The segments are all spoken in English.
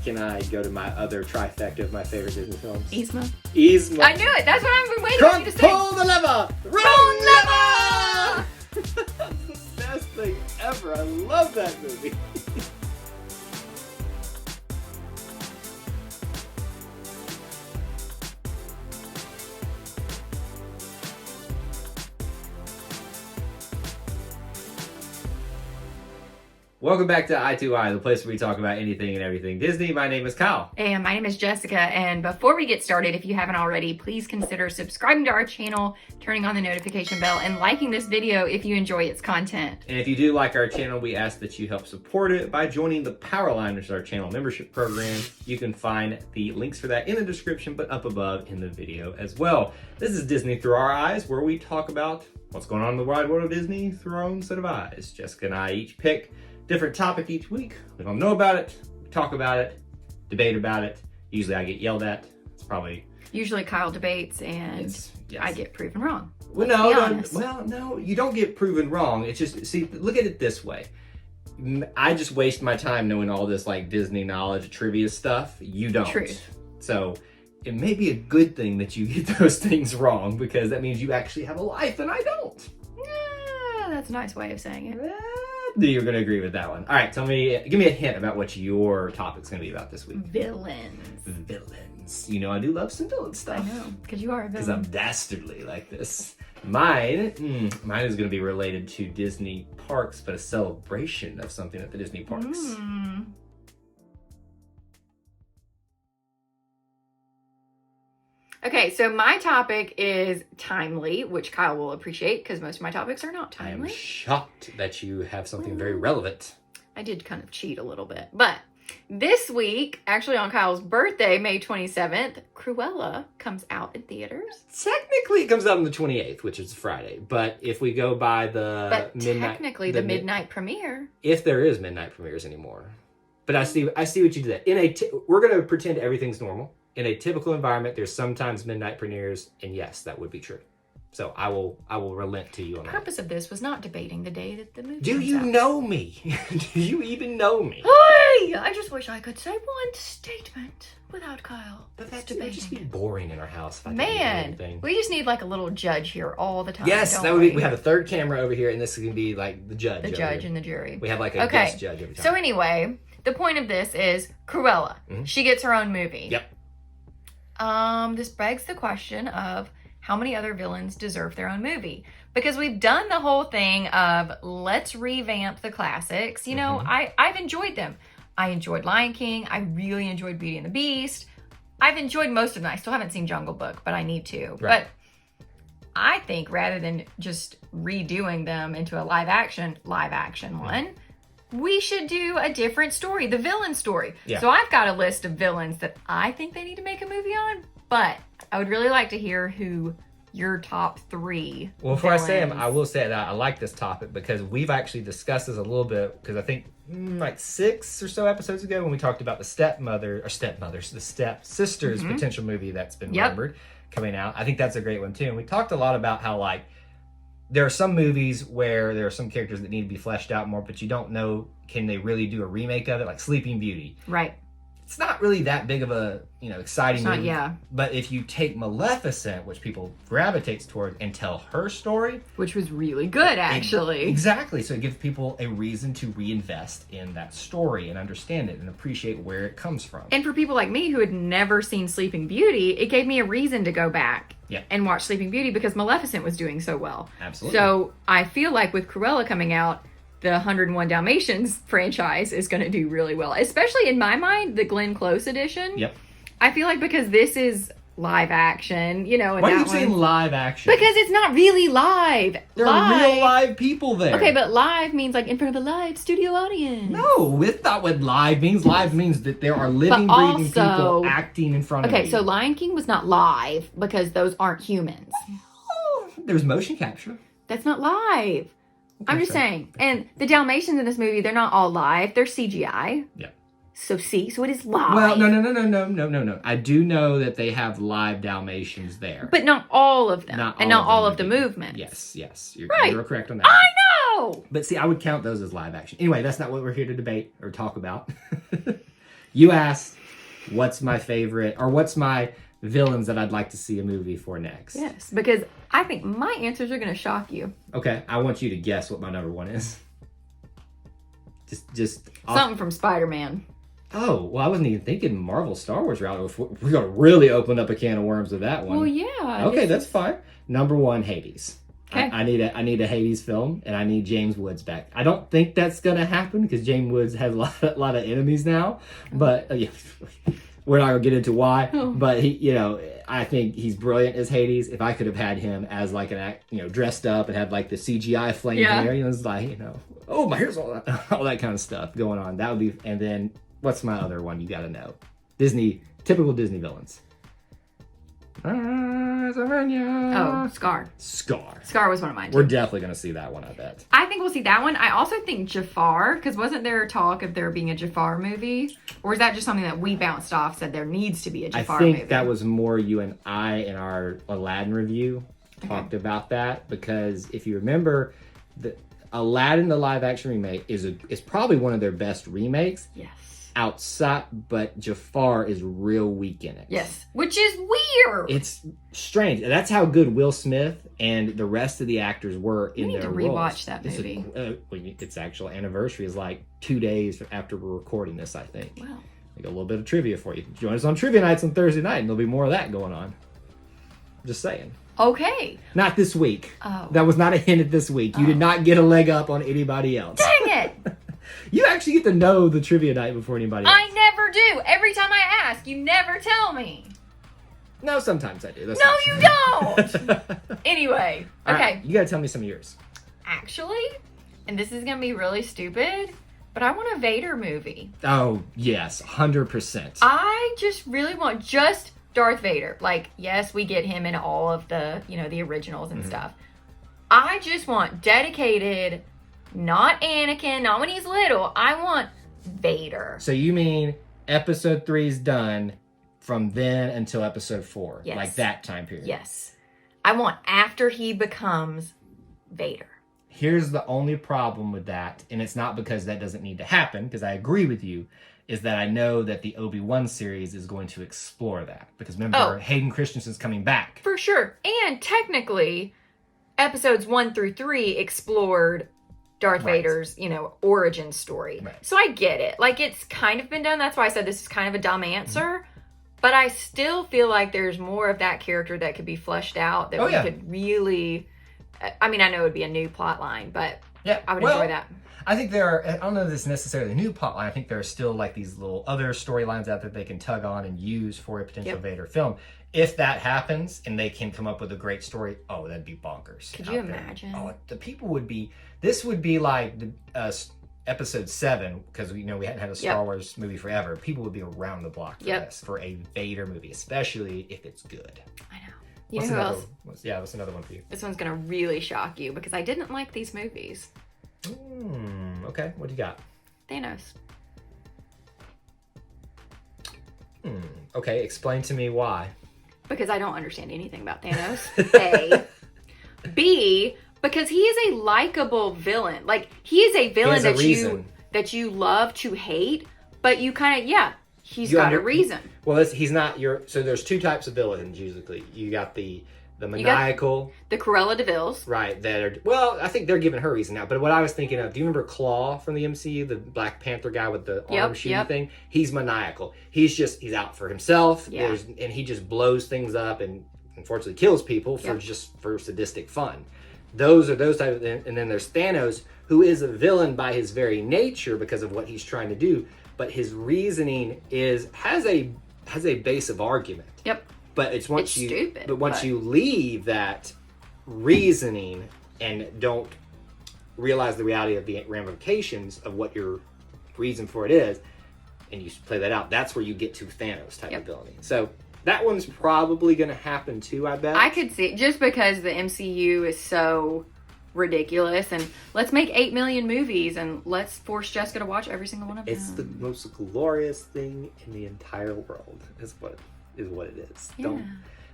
can I go to my other trifecta of my favorite Disney films? Yzma. Yzma. I knew it. That's what I've been waiting for you to say. Pull the lever! Wrong lever! That's the best thing ever. I love that movie. Welcome back to I2I, the place where we talk about anything and everything Disney. My name is Kyle. And my name is Jessica. And before we get started, if you haven't already, please consider subscribing to our channel, turning on the notification bell, and liking this video if you enjoy its content. And if you do like our channel, we ask that you help support it by joining the Powerline, which is our channel membership program. You can find the links for that in the description, but up above in the video as well. This is Disney Through Our Eyes, where we talk about what's going on in the wide world of Disney through our own set of eyes. Jessica and I each pick different topic each week. We don't know about it, we talk about it, debate about it. Usually I get yelled at. It's probably... Usually Kyle debates and yes. I get proven wrong. Well, no, you don't get proven wrong. It's just, see, look at it this way. I just waste my time knowing all this like Disney knowledge, trivia stuff. You don't. Truth. So it may be a good thing that you get those things wrong, because that means you actually have a life and I don't. That's a nice way of saying it. You're going to agree with that one. All right, give me a hint about what your topic's going to be about this week. Villains. You know, I do love some villain stuff. I know, because you are a villain. Because I'm dastardly like this. Mine is going to be related to Disney parks, but a celebration of something at the Disney parks. Okay, so my topic is timely, which Kyle will appreciate because most of my topics are not timely. I am shocked that you have something very relevant. I did kind of cheat a little bit. But this week, actually on Kyle's birthday, May 27th, Cruella comes out in theaters. Technically, it comes out on the 28th, which is Friday. But if we go by the midnight... technically, the midnight premiere. If there is midnight premieres anymore. But I see what you did there. We're going to pretend everything's normal. In a typical environment, there's sometimes midnight premieres, and yes, that would be true. So I will relent to you on that. The purpose of this was not debating the day that the movie Do comes you out. know me? Do you even know me? Hey! I just wish I could say one statement without Kyle. But that would just be boring in our house if I didn't do Man, anything. we just need like a little judge here all the time. Yes, don't that would be, we have a third camera over here, and this is going to be like the judge. The judge and the jury. We have like a guest judge every time. So anyway, the point of this is Cruella. Mm-hmm. She gets her own movie. Yep. This begs the question of how many other villains deserve their own movie? Because we've done the whole thing of let's revamp the classics. You know, I've enjoyed them. I enjoyed Lion King. I really enjoyed Beauty and the Beast. I've enjoyed most of them. I still haven't seen Jungle Book, but I need to. Right. But I think rather than just redoing them into a live action one, we should do a different story, the villain story. Yeah. So I've got a list of villains that I think they need to make a movie on, but I would really like to hear who your top three. Well, before I say them, I will say that I like this topic because we've actually discussed this a little bit, because I think like 6 or so episodes ago when we talked about the the stepsisters potential movie that's been rumored coming out. I think that's a great one too. And we talked a lot about how like there are some movies where there are some characters that need to be fleshed out more, but you don't know, can they really do a remake of it? Like Sleeping Beauty. Right. It's not really that big of a, exciting movie. Yeah. But if you take Maleficent, which people gravitates toward, and tell her story. Which was really good, actually. Exactly. So it gives people a reason to reinvest in that story and understand it and appreciate where it comes from. And for people like me who had never seen Sleeping Beauty, it gave me a reason to go back and watch Sleeping Beauty because Maleficent was doing so well. Absolutely. So I feel like with Cruella coming out, the 101 Dalmatians franchise is going to do really well. Especially in my mind, the Glenn Close edition. Yep. I feel like because this is live action, and why do you say live action? Because it's not really live. There are real live people there. Okay, but live means like in front of a live studio audience. No, it's not what live means. Live means that there are living, breathing people acting in front of you. Okay, so Lion King was not live because those aren't humans. Oh, there's motion capture. That's not live. I'm just saying. And the Dalmatians in this movie, they're not all live. They're CGI. Yeah. So it is live. Well, no. I do know that they have live Dalmatians there. But not all of them. Not all of the movement. Yes. You're correct on that. I know! But see, I would count those as live action. Anyway, that's not what we're here to debate or talk about. You asked, what's my favorite, or what's my villains that I'd like to see a movie for next? Yes, because I think my answers are going to shock you. Okay, I want you to guess what my number one is. Just something from Spider-Man. Oh, well, I wasn't even thinking Marvel Star Wars route. We're going to really open up a can of worms with that one. Well, yeah. Okay, that's fine. Number one, Hades. Okay. I need a Hades film, and I need James Woods back. I don't think that's going to happen because James Woods has a lot of enemies now. But yeah, we're not going to get into why. Oh. But he, I think he's brilliant as Hades. If I could have had him as like dressed up and had like the CGI flame hair, it's like, oh, my hair's all that kind of stuff going on. That would be. And then what's my other one? You got to know. Typical Disney villains. Oh, Scar. Scar was one of mine, too. We're definitely going to see that one, I bet. I think we'll see that one. I also think Jafar, because wasn't there talk of there being a Jafar movie? Or is that just something that we bounced off, said there needs to be a Jafar movie? I think that was more you and I in our Aladdin review talked about that, because if you remember, Aladdin, the live action remake, is probably one of their best remakes. Yes. Outside, but Jafar is real weak in it. Yes, which is weird. It's strange. That's how good Will Smith and the rest of the actors were in their roles. We need to rewatch that movie. Its actual anniversary is like 2 days after we're recording this, I think. Wow. Like a little bit of trivia for you. Join us on trivia nights on Thursday night, and there'll be more of that going on. Just saying. Okay. Not this week. Oh. That was not a hint at this week. You did not get a leg up on anybody else. Dang it! You actually get to know the trivia night before anybody else. I never do. Every time I ask, you never tell me. No, sometimes I do. No, you don't. Anyway, okay. Right, you gotta tell me some of yours. Actually, and this is gonna be really stupid, but I want a Vader movie. Oh, yes, 100%. I just really want just Darth Vader. Like, yes, we get him in all of the, the originals and stuff. I just want dedicated, not Anakin, not when he's little. I want Vader. So you mean episode 3 is done from then until episode 4? Yes. Like that time period? Yes. I want after he becomes Vader. Here's the only problem with that, and it's not because that doesn't need to happen, because I agree with you, is that I know that the Obi-Wan series is going to explore that. Because remember, Hayden Christensen's coming back. For sure. And technically, episodes 1 through 3 explored Darth Vader's, origin story. Right. So I get it. Like, it's kind of been done. That's why I said this is kind of a dumb answer. But I still feel like there's more of that character that could be fleshed out that we could really... I mean, I know it would be a new plot line, but I would enjoy that. I think there are... I don't know if this is necessarily a new plot line. I think there are still, like, these little other storylines out there they can tug on and use for a potential Vader film. If that happens and they can come up with a great story, that'd be bonkers. Could you imagine? Oh, the people would be... This would be like episode 7, because we hadn't had a Star Wars movie forever. People would be around the block for this, for a Vader movie, especially if it's good. I know. What's who else? What's another one for you? This one's going to really shock you because I didn't like these movies. Okay, what do you got? Thanos. Okay, explain to me why. Because I don't understand anything about Thanos. A. B, because he is a likable villain. Like, he is a villain that you love to hate, but you kind of, he's got a reason. Well, he's not so there's 2 types of villains, usually. You got the maniacal. The Cruella DeVils. Right, I think they're giving her a reason now. But what I was thinking of, do you remember Claw from the MCU, the Black Panther guy with the arm shooting thing? He's maniacal. He's out for himself, and he just blows things up and unfortunately kills people for sadistic fun. Those are those types of, and then there's Thanos, who is a villain by his very nature because of what he's trying to do, but his reasoning has a base of argument. Yep. But it's stupid. But once you leave that reasoning and don't realize the reality of the ramifications of what your reason for it is, and you play that out, that's where you get to Thanos type of villainy. So that one's probably going to happen too, I bet. I could see, just because the MCU is so ridiculous, and let's make 8 million movies and let's force Jessica to watch every single one of them. It's the most glorious thing in the entire world, is what it is. Yeah.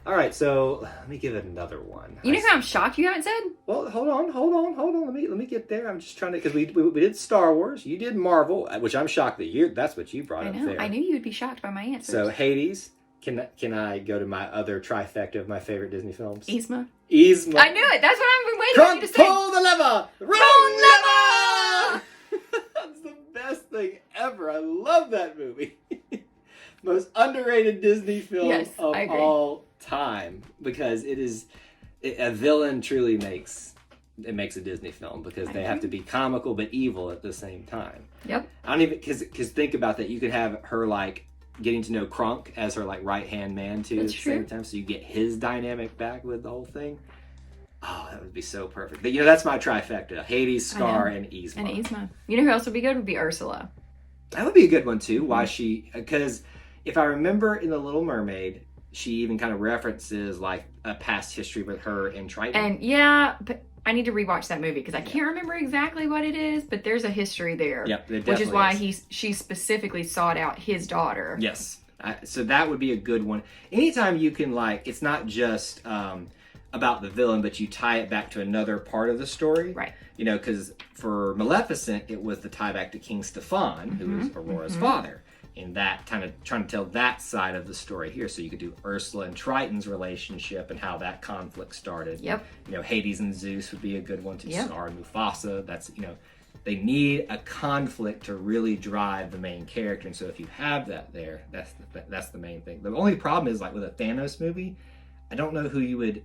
All right, so let me give it another one. You know how I'm shocked you haven't said? Well, hold on. Let me get there. I'm just trying to, because we did Star Wars, you did Marvel, which I'm shocked that that's what you brought I up know. there. I knew you would be shocked by my answers. So Hades. Can I go to my other trifecta of my favorite Disney films? Yzma. Yzma. I knew it. That's what I've been waiting for you to say. Pull the lever. Wrong lever. That's the best thing ever. I love that movie. Most underrated Disney film of all time, because a villain truly makes a Disney film, because they have to be comical but evil at the same time. Yep. I don't even, because think about that. You could have her like getting to know Kronk as her like right hand man too. That's at the true. same time, so you get his dynamic back with the whole thing. Oh, that would be so perfect. But, that's my trifecta: Hades, Scar, and Yzma. And Yzma. You know who else would be good? Would be Ursula. That would be a good one too. Why because if I remember in The Little Mermaid, she even kind of references like a past history with her and Triton. And yeah, but I need to rewatch that movie because I can't remember exactly what it is, but there's a history there. Yep, which is why she specifically sought out his daughter. Yes. So that would be a good one. Anytime you can, like, it's not just about the villain, but you tie it back to another part of the story. Right. Because for Maleficent, it was the tie back to King Stefan, who is Aurora's father. And that kind of trying to tell that side of the story here. So you could do Ursula and Triton's relationship and how that conflict started. Yep. Hades and Zeus would be a good one too. Yep. Scar and Mufasa. That's, they need a conflict to really drive the main character. And so if you have that there, that's the main thing. The only problem is, like with a Thanos movie, I don't know who you would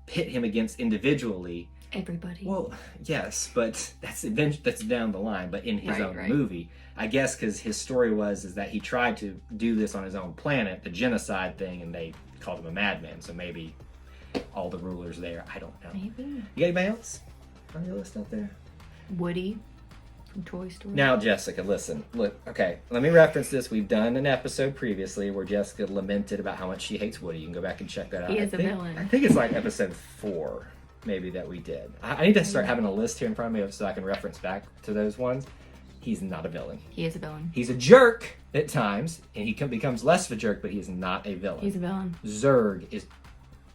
pit him against individually. Everybody. Well, yes, but that's down the line. But in his own movie, I guess, because his story is that he tried to do this on his own planet, the genocide thing, and they called him a madman. So maybe all the rulers there. I don't know. Maybe. You got anybody else on your list out there? Woody from Toy Story. Now, Jessica, listen. Look, okay, let me reference this. We've done an episode previously where Jessica lamented about how much she hates Woody. You can go back and check that out. He is a villain. I think it's like episode 4. Maybe that we did. I need to start having a list here in front of me so I can reference back to those ones. He's not a villain. He is a villain. He's a jerk at times, and he becomes less of a jerk, but he is not a villain. He's a villain. Zurg is...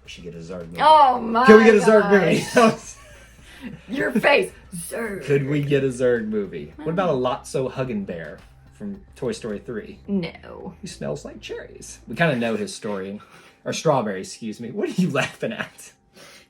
We should get a Zurg movie. Oh my Can we get a Zurg movie? Your face. Zurg. Could we get a Zurg movie? What about a Lotso Huggin' Bear from Toy Story 3? No. He smells like cherries. We kind of know his story. Or strawberries, excuse me. What are you laughing at?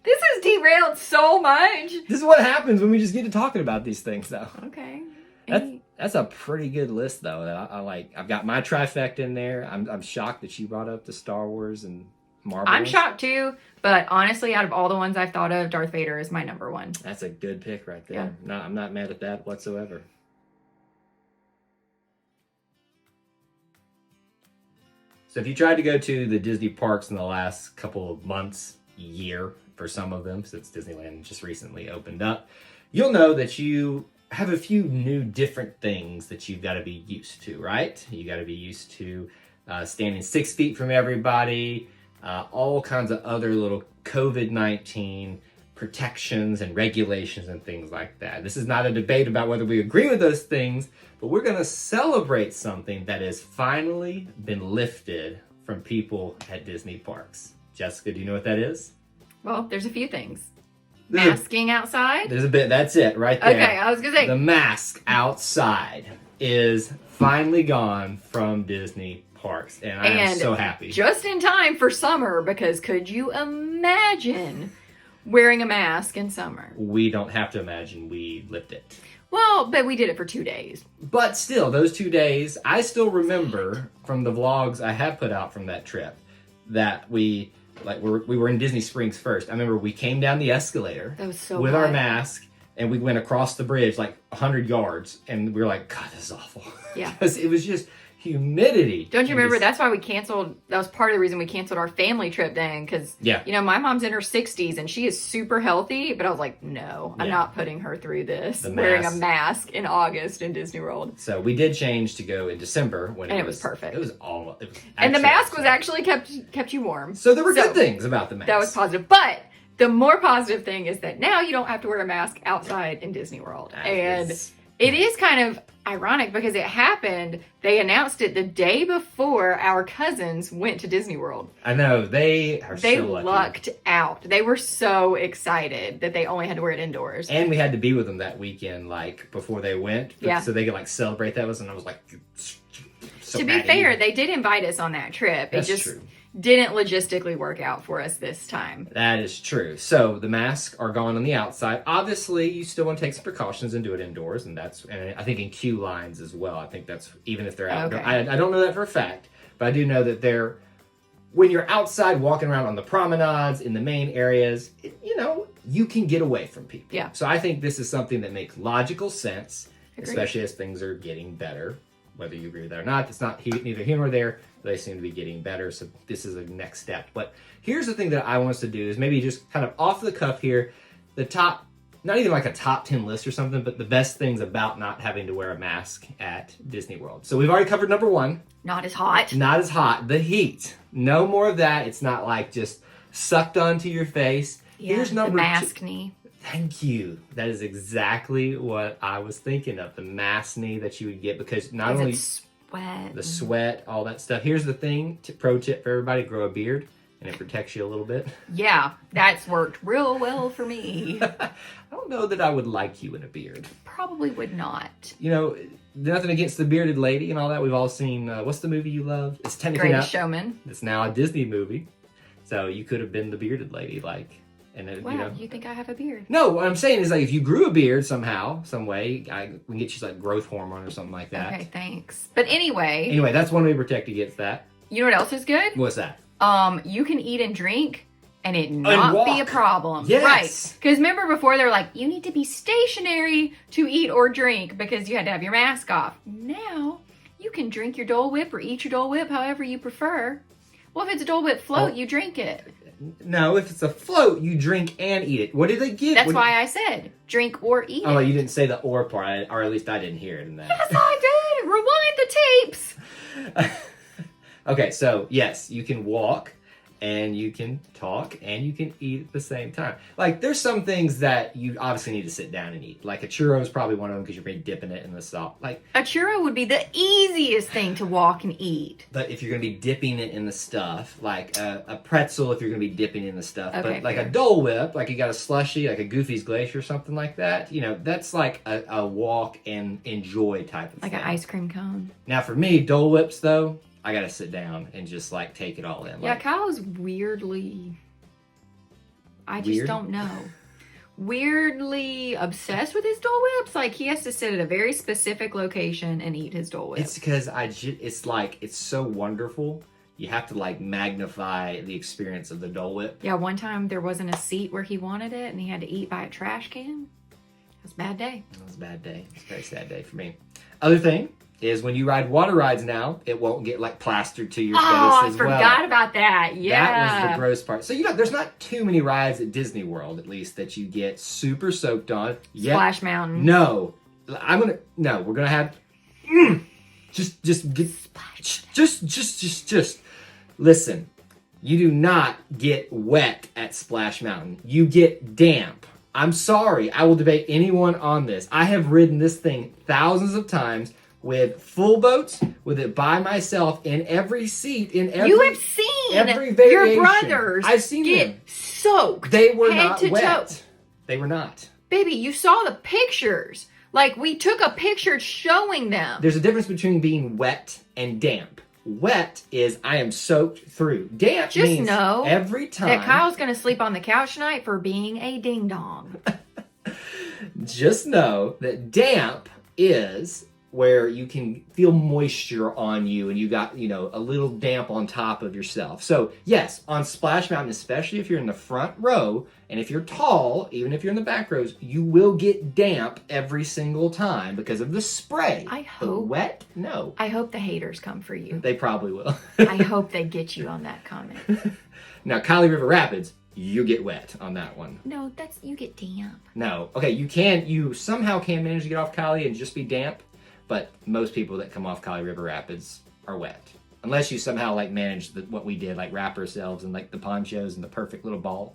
This has derailed so much. This is what happens when we just get to talking about these things, though. Okay. That's a pretty good list, though. That I like. I've got my trifecta in there. I'm shocked that you brought up the Star Wars and Marvel. I'm shocked too, but honestly, out of all the ones I've thought of, Darth Vader is my number one. That's a good pick right there. Yeah. No, I'm not mad at that whatsoever. So if you tried to go to the Disney parks in the last couple of months, year for some of them, since Disneyland just recently opened up, you'll know that you have a few new different things that you've got to be used to, right? You got to be used to standing 6 feet from everybody, all kinds of other little COVID-19 protections and regulations and things like that. This is not a debate about whether we agree with those things, but we're going to celebrate something that has finally been lifted from people at Disney parks. Jessica, do you know what that is? Well, there's a few things. Masking outside? There's a bit, that's it right there. Okay, I was going to say. The mask outside is finally gone from Disney parks, and I am so happy. Just in time for summer, because could you imagine wearing a mask in summer? We don't have to imagine, we lived it. Well, but we did it for 2 days. But still, those 2 days, I still remember from the vlogs I have put out from that trip that we were in Disney Springs first. I remember we came down the escalator that was so with hot. our mask, and we went across the bridge like 100 yards, and we were like, God, this is awful. Yeah. Because it was just humidity. Don't you remember? That's why we canceled. That was part of the reason we canceled our family trip then. Because, my mom's in her 60s and she is super healthy. But I was like, no, I'm not putting her through this. Wearing a mask in August in Disney World. So we did change to go in December when it was perfect. It was all. It was and the mask was actually kept you warm. So there were good things about the mask. That was positive. But the more positive thing is that now you don't have to wear a mask outside in Disney World. It is kind of ironic because it happened, they announced it the day before our cousins went to Disney World. I know, they are They so lucky. lucked out. They were so excited that they only had to wear it indoors. And we had to be with them that weekend, like, before they went. Yeah. So they could, like, celebrate that with us, and I was like... So to be fair, they did invite us on that trip. That's it just true. didn't logistically work out for us this time. That is true. So the masks are gone on the outside. Obviously, you still want to take some precautions and do it indoors, and I think in queue lines as well. I think that's even if they're outdoor. Okay. I don't know that for a fact, but I do know that when you're outside walking around on the promenades in the main areas, you can get away from people. Yeah. So I think this is something that makes logical sense, Agreed. especially as things are getting better. Whether you agree with that or not, it's not neither here nor there. They seem to be getting better, so this is a next step. But here's the thing that I want us to do is maybe just kind of off the cuff here, the top, not even like a top 10 list or something, but the best things about not having to wear a mask at Disney World. So we've already covered number 1. Not as hot. Not as hot. The heat. No more of that. It's not like just sucked onto your face. Yeah, Here's number the mask knee. Thank you. That is exactly what I was thinking of. The mask knee that you would get because not only sweat. the sweat, all that stuff. Here's the thing, pro tip for everybody, grow a beard and it protects you a little bit. Yeah, that's worked real well for me. I don't know that I would like you in a beard. Probably would not. Nothing against the bearded lady and all that. We've all seen, what's the movie you love? It's technically Greatest Showman. It's now a Disney movie. So you could have been the bearded lady, like... And then, Wow, you think I have a beard? No, what I'm saying is like if you grew a beard somehow, some way, we can get you like growth hormone or something like that. Okay, thanks. But anyway, that's one way to protect against that. you know what else is good? What's that? You can eat and drink and it not walk. be a problem. Yes. Right. Because remember before they were like, you need to be stationary to eat or drink because you had to have your mask off. Now, you can drink your Dole Whip or eat your Dole Whip however you prefer. Well, if it's a Dole Whip float, you drink it. No, if it's a float, you drink and eat it. What did they give? That's why I said drink or eat it. Oh, you didn't say the or part, or at least I didn't hear it in that. Yes, I did. Rewind the tapes. Okay, so yes, you can walk and you can talk and you can eat at the same time. Like there's some things that you obviously need to sit down and eat. Like a churro is probably one of them because you're going to be dipping it in the salt. Like a churro would be the easiest thing to walk and eat. But if you're going to be dipping it in the stuff, like a pretzel, if you're going to be dipping in the stuff, Okay, but like fair. a Dole Whip, like you got a slushie, like a Goofy's Glacier or something like that, that's like a walk and enjoy type of Like thing. an ice cream cone. Now for me, Dole Whips though, I got to sit down and just like take it all in. Yeah, Like, Kyle's weirdly... I just Weird? don't know. Weirdly obsessed with his Dole Whips. Like, he has to sit at a very specific location and eat his Dole Whip. it's because it's so wonderful. You have to like magnify the experience of the Dole Whip. Yeah, one time there wasn't a seat where he wanted it and he had to eat by a trash can. It was a bad day. It was a bad day. It's a very sad day for me. Other thing is when you ride water rides now, it won't get like plastered to your face I as well. forgot about that. Yeah. That was the gross part. So there's not too many rides at Disney World, at least, that you get super soaked on. Yep. Splash Mountain. No, we're gonna have. Just listen. You do not get wet at Splash Mountain. You get damp. I'm sorry. I will debate anyone on this. I have ridden this thing thousands of times with full boats, with it by myself in every seat, in every. You have seen every your variation. brothers I've seen get them. soaked. They were head not to wet. toe. They were not. Baby, you saw the pictures. Like, we took a picture showing them. There's a difference between being wet and damp. Wet is I am soaked through. Damp Just means know every time. that Kyle's going to sleep on the couch tonight for being a ding dong. Just know that damp is where you can feel moisture on you and you got, a little damp on top of yourself. So yes, on Splash Mountain, especially if you're in the front row and if you're tall, even if you're in the back rows, you will get damp every single time because of the spray. I The hope. wet, no. I hope the haters come for you. They probably will. I hope they get you on that comment. Now, Kylie River Rapids, you get wet on that one. No, you get damp. No. Okay, you somehow can manage to get off Kylie and just be damp, but most people that come off Kylie River Rapids are wet. Unless you somehow like manage what we did, like wrap ourselves in like the ponchos and the perfect little ball,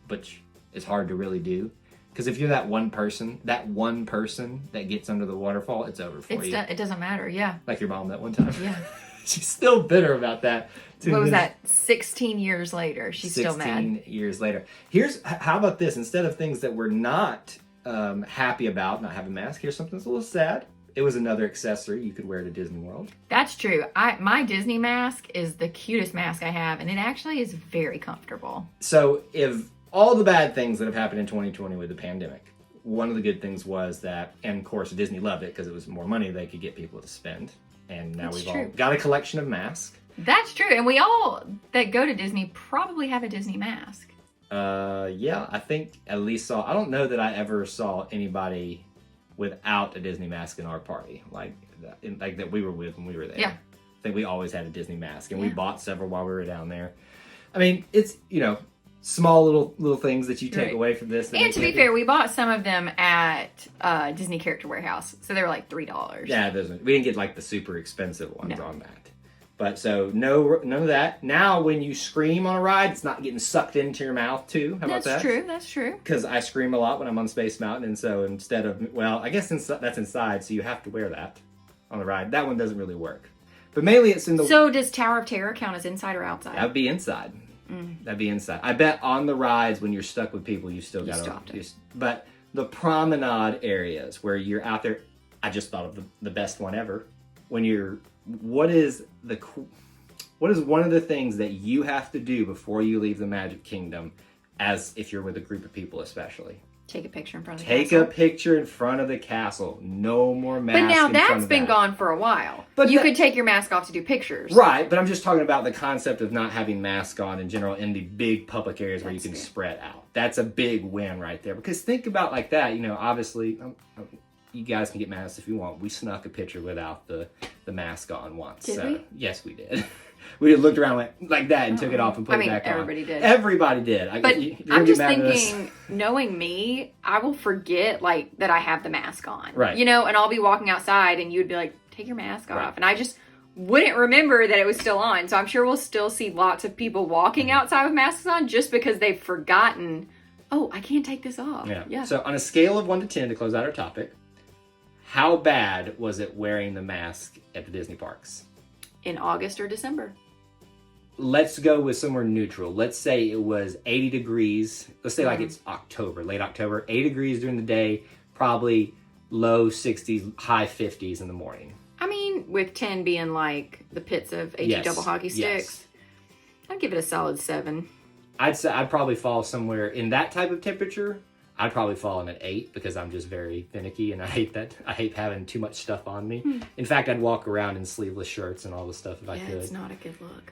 which is hard to really do. Because if you're that one person that gets under the waterfall, it's over for you. It doesn't matter, yeah. Like your mom that one time. Yeah. She's still bitter about that. What was that? 16 years later, she's still mad. 16 years later. How about this? Instead of things that we're not happy about not having masks, here's something that's a little sad. It was another accessory you could wear to Disney World. That's true. My Disney mask is the cutest mask I have, and it actually is very comfortable. So if all the bad things that have happened in 2020 with the pandemic, one of the good things was that, and of course Disney loved it because it was more money they could get people to spend. And now we've all got a collection of masks. That's true. And we all that go to Disney probably have a Disney mask. Yeah, I think at least I don't know that I ever saw anybody without a Disney mask in our party, like that we were with when we were there. Yeah. I think we always had a Disney mask, and we bought several while we were down there. I mean, it's, small little things that you take away from this. And to be fair, we bought some of them at Disney Character Warehouse, so they were like $3. Yeah, we didn't get like the super expensive ones on that. But so none of that. Now, when you scream on a ride, it's not getting sucked into your mouth too. How about that? That's true. Because I scream a lot when I'm on Space Mountain, and so instead of, I guess that's inside, so you have to wear that on the ride. That one doesn't really work. But mainly it's in the... So does Tower of Terror count as inside or outside? That would be inside. That'd be inside. I bet on the rides when you're stuck with people, you still got to... But the promenade areas where you're out there, I just thought of the best one ever. When you're... What is one of the things that you have to do before you leave the Magic Kingdom, as if you're with a group of people especially? Take a picture in front of the castle. Take a picture in front of the castle. No more masks. But now that's been gone for a while. But you could take your mask off to do pictures. Right, but I'm just talking about the concept of not having masks on in general in the big public areas where you can spread out. That's a big win right there. Because think about like that, obviously, you guys can get masks if you want. We snuck a picture without the mask on once. Did we? Yes, we did. We looked around like that and took it off and put it back on. Everybody did. Everybody did. But I'm just thinking, knowing me, I will forget that I have the mask on. Right. And I'll be walking outside and you'd be like, take your mask off. And I just wouldn't remember that it was still on. So I'm sure we'll still see lots of people walking outside with masks on just because they've forgotten, oh, I can't take this off. Yeah. So on a scale of 1 to 10 to close out our topic, how bad was it wearing the mask at the Disney parks? In August or December? Let's go with somewhere neutral. Let's say it was 80 degrees. Let's say like it's October, late October, 80 degrees during the day, probably low 60s, high 50s in the morning. I mean, with 10 being like the pits of HE double hockey sticks, I'd give it a solid 7. I'd say I'd probably fall somewhere in that type of temperature. I'd probably fall in at 8 because I'm just very finicky and I hate that. I hate having too much stuff on me. In fact, I'd walk around in sleeveless shirts and all the stuff if I could. Yeah, it's not a good look.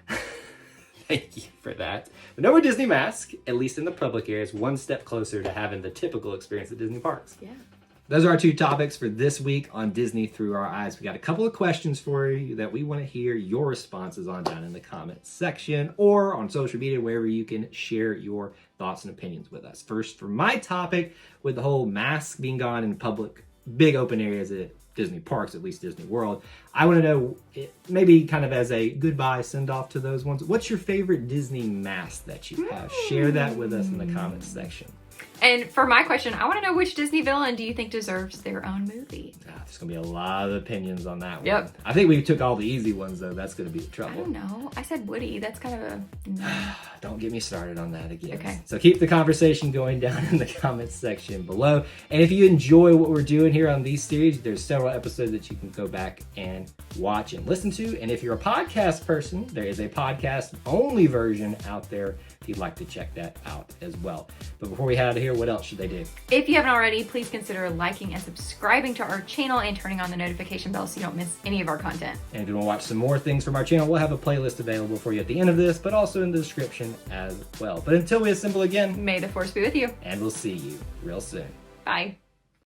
Thank you for that. But no more Disney mask, at least in the public areas, one step closer to having the typical experience at Disney parks. Yeah. Those are our 2 topics for this week on Disney Through Our Eyes. We got a couple of questions for you that we want to hear your responses on down in the comments section or on social media, wherever you can share your thoughts and opinions with us. First, for my topic, with the whole mask being gone in public, big open areas at Disney parks, at least Disney World, I want to know, maybe kind of as a goodbye send-off to those ones, what's your favorite Disney mask that you have? Share that with us in the comments section. And for my question, I want to know, which Disney villain do you think deserves their own movie? There's going to be a lot of opinions on that one. Yep. I think we took all the easy ones, though. That's going to be trouble. I don't know. I said Woody. That's kind of a... Don't get me started on that again. Okay. So keep the conversation going down in the comments section below. And if you enjoy what we're doing here on these series, there's several episodes that you can go back and watch and listen to. And if you're a podcast person, there is a podcast-only version out there if you'd like to check that out as well. But before we head out of here, what else should they do? If you haven't already, please consider liking and subscribing to our channel and turning on the notification bell so you don't miss any of our content. And if you want to watch some more things from our channel, we'll have a playlist available for you at the end of this, but also in the description as well. But until we assemble again, may the force be with you. and we'll see you real soon. Bye.